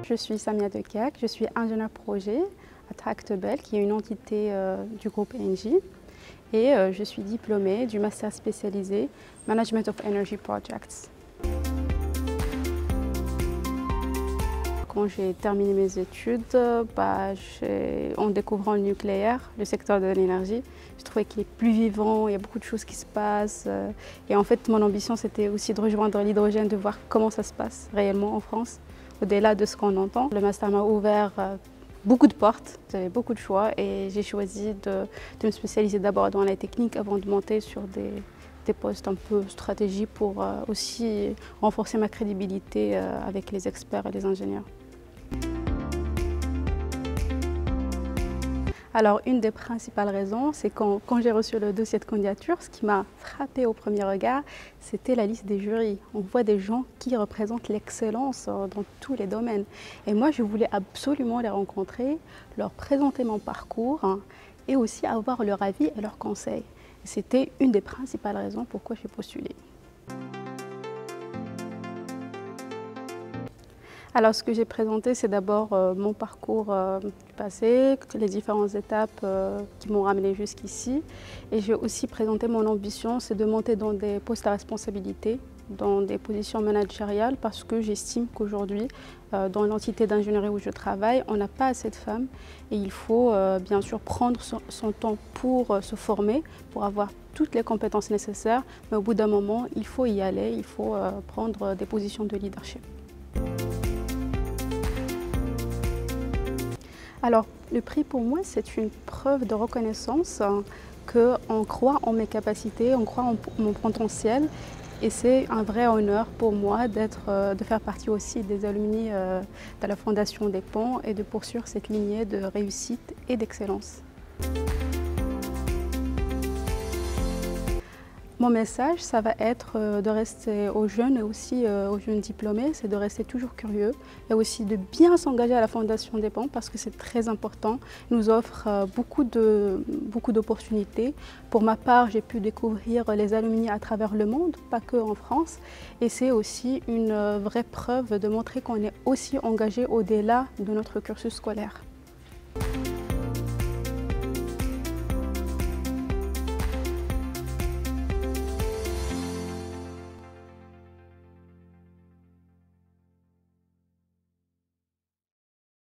je suis Samia Dekek, je suis ingénieure projet à Tractebel, qui est une entité du groupe Engie. Et je suis diplômée du master spécialisé Management of Energy Projects. Quand j'ai terminé mes études, en découvrant le nucléaire, le secteur de l'énergie, je trouvais qu'il est plus vivant, il y a beaucoup de choses qui se passent. Et en fait, mon ambition, c'était aussi de rejoindre l'hydrogène, de voir comment ça se passe réellement en France, au-delà de ce qu'on entend. Le master m'a ouvert beaucoup de portes, j'avais beaucoup de choix et j'ai choisi de me spécialiser d'abord dans la technique avant de monter sur des postes un peu stratégiques pour aussi renforcer ma crédibilité avec les experts et les ingénieurs. Alors, une des principales raisons, c'est quand j'ai reçu le dossier de candidature, ce qui m'a frappé au premier regard, c'était la liste des jurys. On voit des gens qui représentent l'excellence dans tous les domaines. Et moi, je voulais absolument les rencontrer, leur présenter mon parcours et aussi avoir leur avis et leurs conseils. C'était une des principales raisons pourquoi j'ai postulé. Alors, ce que j'ai présenté, c'est d'abord mon parcours du passé, les différentes étapes qui m'ont ramené jusqu'ici. Et j'ai aussi présenté mon ambition, c'est de monter dans des postes à responsabilité, dans des positions managériales, parce que j'estime qu'aujourd'hui, dans l'entité d'ingénierie où je travaille, on n'a pas assez de femmes. Et il faut bien sûr prendre son temps pour se former, pour avoir toutes les compétences nécessaires. Mais au bout d'un moment, il faut y aller, il faut prendre des positions de leadership. Alors, le prix pour moi, c'est une preuve de reconnaissance qu'on croit en mes capacités, on croit en mon potentiel. Et c'est un vrai honneur pour moi de faire partie aussi des alumni de la Fondation des Ponts et de poursuivre cette lignée de réussite et d'excellence. Mon message, ça va être de rester aux jeunes et aussi aux jeunes diplômés, c'est de rester toujours curieux et aussi de bien s'engager à la Fondation des Ponts parce que c'est très important. Il nous offre beaucoup d'opportunités. Pour ma part, j'ai pu découvrir les alumni à travers le monde, pas que en France. Et c'est aussi une vraie preuve de montrer qu'on est aussi engagé au-delà de notre cursus scolaire.